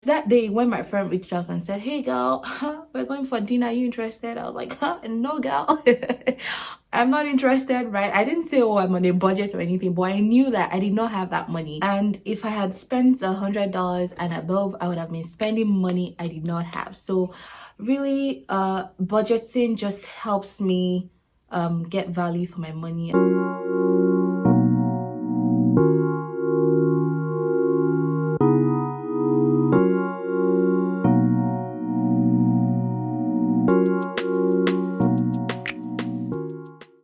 That day when my friend reached out and said, "Hey girl, we're going for dinner, are you interested?" I was like, no girl. I'm not interested, right? I didn't say, oh, I'm on a budget or anything, but I knew that I did not have that money. And if I had spent $100 and above, I would have been spending money I did not have. So really, budgeting just helps me get value for my money.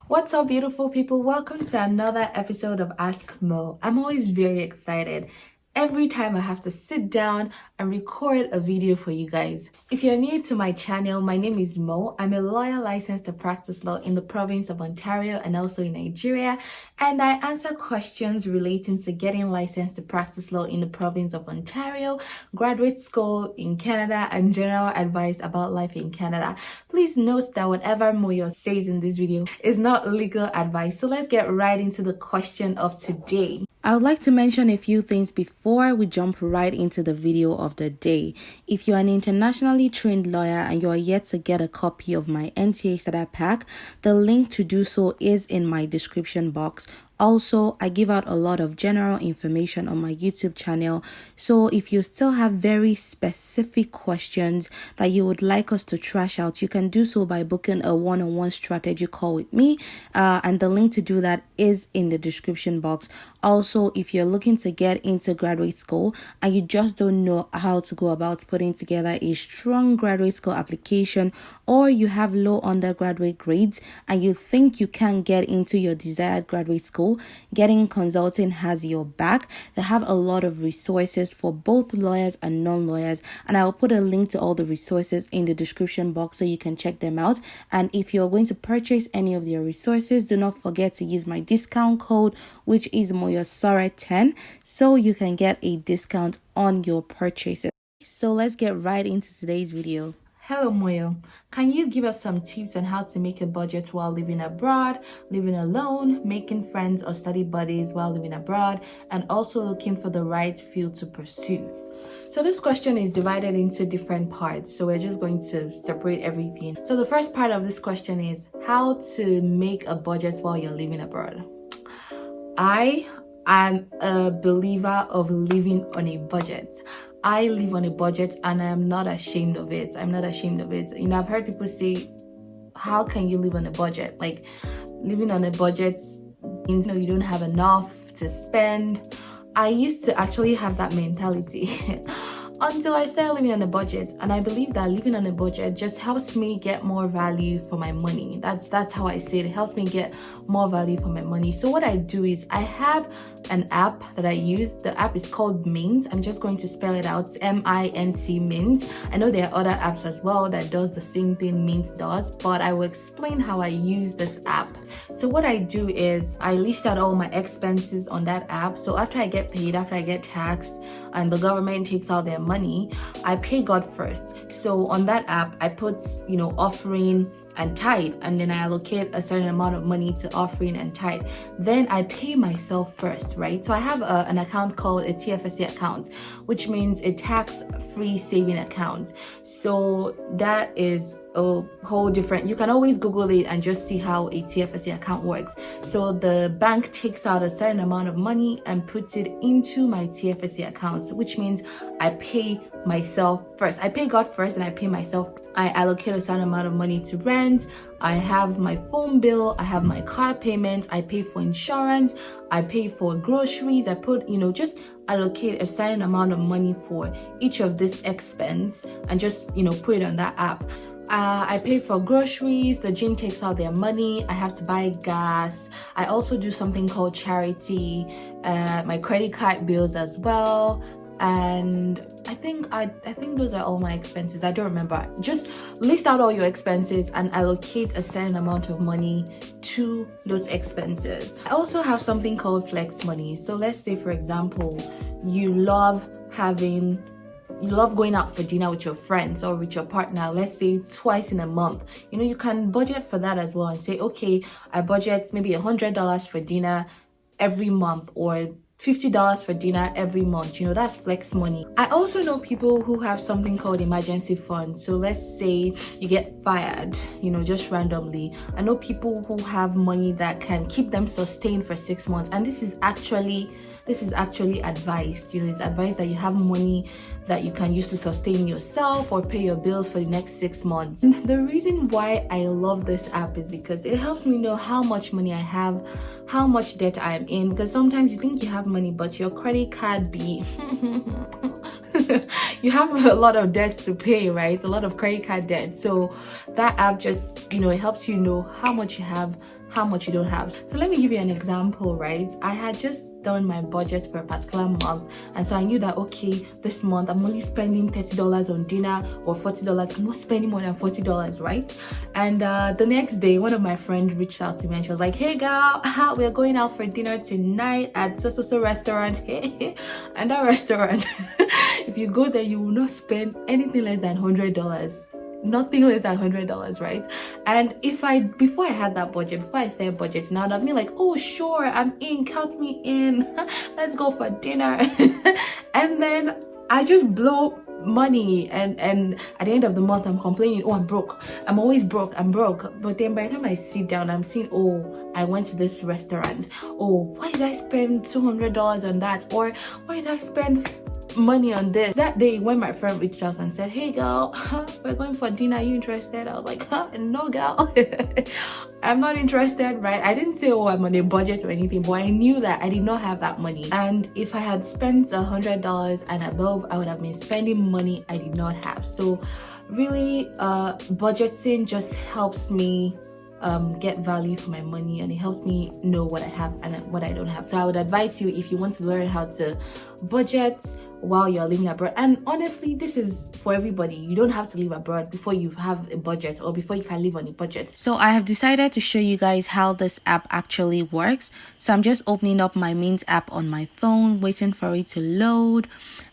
What's up, beautiful people? Welcome to another episode of Ask Mo. I'm always very excited every time I have to sit down and record a video for you guys. If you're new to my channel, my name is Mo. I'm a lawyer licensed to practice law in the province of Ontario and also in Nigeria, and I answer questions relating to getting licensed to practice law in the province of Ontario, graduate school in Canada, and general advice about life in Canada. Please note that whatever MOYO says in this video is not legal advice. So let's get right into the question of today. I would like to mention a few things before we jump right into the video of the day. If you're an internationally trained lawyer and you are yet to get a copy of my NTA starter pack, the link to do so is in my description box. Also, I give out a lot of general information on my YouTube channel, so if you still have very specific questions that you would like us to trash out, you can do so by booking a one-on-one strategy call with me, and the link to do that is in the description box. Also, if you're looking to get into graduate school and you just don't know how to go about putting together a strong graduate school application, or you have low undergraduate grades and you think you can get into your desired graduate school, Getting Consulting has your back. They have a lot of resources for both lawyers and non-lawyers, and I will put a link to all the resources in the description box so you can check them out. And if you're going to purchase any of their resources, do not forget to use my discount code, which is MOYOSORE10, so you can get a discount on your purchases. So let's get right into today's video. Hello Moyo, can you give us some tips on how to make a budget while living abroad, living alone, making friends or study buddies while living abroad, and also looking for the right field to pursue? So this question is divided into different parts, so we're just going to separate everything. So the first part of this question is how to make a budget while you're living abroad. I am a believer of living on a budget. I live on a budget and I'm not ashamed of it. I'm not ashamed of it. You know, I've heard people say, how can you live on a budget? Like, living on a budget means, you know, you don't have enough to spend. I used to actually have that mentality until I started living on a budget, and I believe that living on a budget just helps me get more value for my money. That's how I see it. It helps me get more value for my money. So what I do is I have an app that I use. The app is called Mint. I'm just going to spell it out, MINT, Mint. I know there are other apps as well that does the same thing Mint does, but I will explain how I use this app. So what I do is I list out all my expenses on that app. So after I get paid, after I get taxed and the government takes out their money, I pay God first. So on that app, I put, you know, offering and tithe, and then I allocate a certain amount of money to offering and tithe. Then I pay myself first, right? So I have an account called a TFSA account, which means a tax-free saving account. So that is a whole different, you can always Google it and just see how a TFSA account works. So the bank takes out a certain amount of money and puts it into my TFSA account, which means I pay myself first. I pay God first and I pay myself. I allocate a certain amount of money to rent. I have my phone bill, I have my car payment, I pay for insurance, I pay for groceries. I put, you know, just allocate a certain amount of money for each of this expense and just, you know, put it on that app. I pay for groceries, the gym takes out their money, I have to buy gas. I also do something called charity, my credit card bills as well. And I think those are all my expenses. I don't remember. Just list out all your expenses and allocate a certain amount of money to those expenses. I also have something called flex money. So let's say, for example, you love going out for dinner with your friends or with your partner, let's say twice in a month. You know, you can budget for that as well and say, okay, I budget maybe $100 for dinner every month, or $50 for dinner every month. You know, that's flex money. I also know people who have something called emergency fund. So let's say you get fired, you know, just randomly. I know people who have money that can keep them sustained for 6 months, and this is actually advised. You know, it's advised that you have money that you can use to sustain yourself or pay your bills for the next 6 months. And the reason why I love this app is because it helps me know how much money I have, how much debt I am in, because sometimes you think you have money but your credit card be you have a lot of debt to pay, right? A lot of credit card debt. So that app just, you know, it helps you know how much you have, how much you don't have. So let me give you an example, right? I had just done my budget for a particular month, and so I knew that, okay, this month I'm only spending $30 on dinner or $40. I'm not spending more than $40, right? And the next day, one of my friends reached out to me and she was like, hey girl, we're going out for dinner tonight at so restaurant. And that restaurant, if you go there, you will not spend anything less than $100. Nothing less than $100, right? And before I had that budget, before I started budgeting, now I'd be like, oh sure, I'm in, count me in, let's go for dinner. And then I just blow money, and at the end of the month I'm complaining, oh, I'm broke, I'm always broke, I'm broke. But then by the time I sit down, I'm seeing, oh, I went to this restaurant, oh, why did I spend $200 on that, or why did I spend money on this? That day when my friend reached out and said, hey girl, we're going for dinner, are you interested? I was like, no girl. I'm not interested, right? I didn't say, oh, I'm on a budget or anything, but I knew that I did not have that money. And if I had spent $100 and above, I would have been spending money I did not have. So really, budgeting just helps me get value for my money, and it helps me know what I have and what I don't have. So I would advise you, if you want to learn how to budget while you're living abroad, and honestly, this is for everybody. You don't have to live abroad before you have a budget or before you can live on a budget. So I have decided to show you guys how this app actually works. So I'm just opening up my Mint app on my phone, waiting for it to load,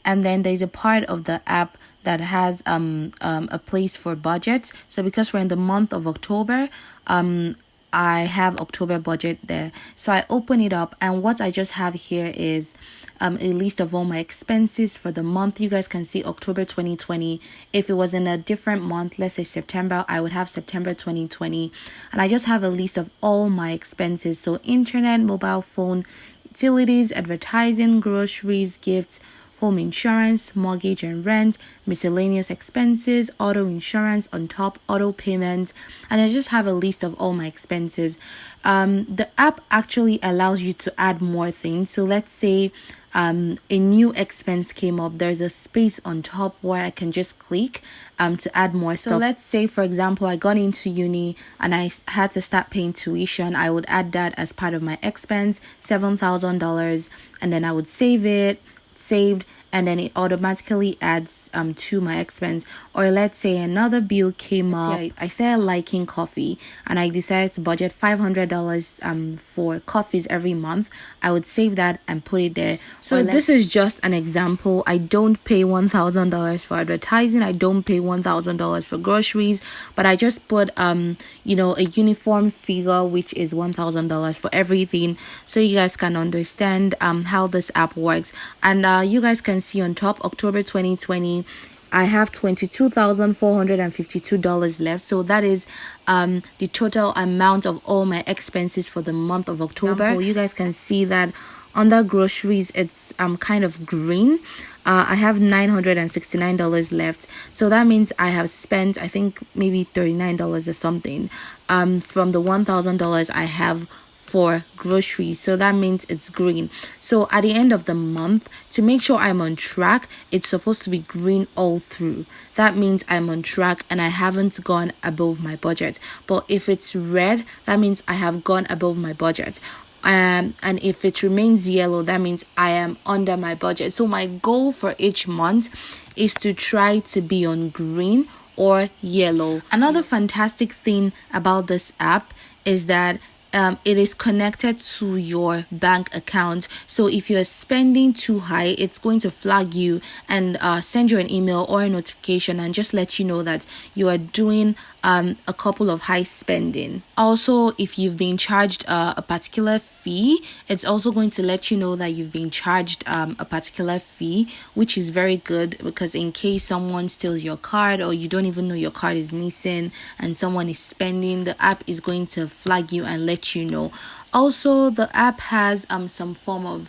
and then there's a part of the app that has a place for budgets. So because we're in the month of October, I have October budget there. So I open it up, and what I just have here is a list of all my expenses for the month. You guys can see October 2020. If it was in a different month, let's say September, I would have September 2020. And I just have a list of all my expenses. So internet, mobile phone, utilities, advertising, groceries, gifts, home insurance, mortgage and rent, miscellaneous expenses, auto insurance on top, auto payments, and I just have a list of all my expenses. The app actually allows you to add more things. So let's say a new expense came up, there's a space on top where I can just click to add more stuff. So let's say, for example, I got into uni and I had to start paying tuition. I would add that as part of my expense, $7,000, and then I would save it, saved, and then it automatically adds to my expense. Or let's say another bill came up. I started liking coffee and I decided to budget $500 for coffees every month. I would save that and put it there. So this is just an example. I don't pay $1,000 for advertising, I don't pay $1,000 for groceries, but I just put you know, a uniform figure, which is $1,000 for everything, so you guys can understand how this app works. And you guys can see on top, October 2020, I have $22,452 left. So that is the total amount of all my expenses for the month of October. You guys can see that under groceries, it's kind of green. I have $969 left. So that means I have spent, I think, maybe $39 or something from the $1,000 I have for groceries. So that means it's green. So at the end of the month, to make sure I'm on track, it's supposed to be green all through. That means I'm on track and I haven't gone above my budget. But if it's red, that means I have gone above my budget. And if it remains yellow, that means I am under my budget. So my goal for each month is to try to be on green or yellow. Another fantastic thing about this app is that it is connected to your bank account. So if you're spending too high, it's going to flag you and send you an email or a notification and just let you know that you are doing a couple of high spending. Also, if you've been charged a particular fee, it's also going to let you know that you've been charged a particular fee, which is very good, because in case someone steals your card or you don't even know your card is missing and someone is spending, the app is going to flag you and let you know. Also, the app has some form of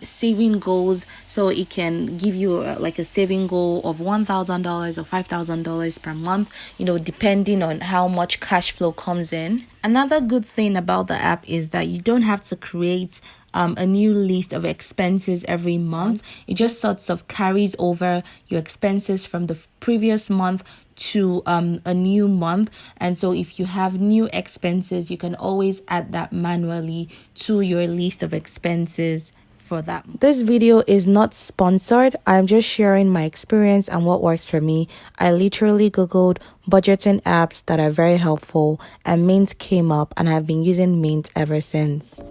saving goals, so it can give you like a saving goal of $1,000 or $5,000 per month, depending on how much cash flow comes in. Another good thing about the app is that you don't have to create a new list of expenses every month. It just sort of carries over your expenses from the previous month to a new month. And so if you have new expenses, you can always add that manually to your list of expenses for that. This video is not sponsored. I'm just sharing my experience and what works for me. I literally googled budgeting apps that are very helpful and Mint came up, and I've been using Mint ever since.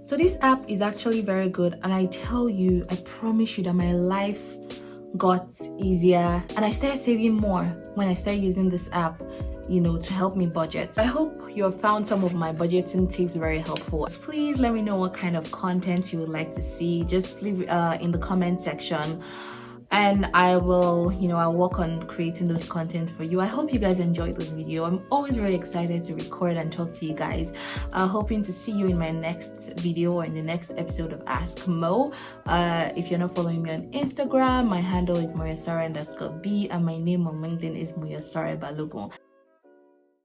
So this app is actually very good, and I tell you, I promise you that my life got easier and I started saving more when I started using this app, to help me budget. So I hope you have found some of my budgeting tips very helpful. Please let me know what kind of content you would like to see. Just leave in the comment section, and I will, I'll work on creating those content for you. I hope you guys enjoyed this video. I'm always very excited to record and talk to you guys. Hoping to see you in my next video or in the next episode of Ask Mo. If you're not following me on Instagram, my handle is moyosore_b, and my name on LinkedIn is Moyosore Balogun.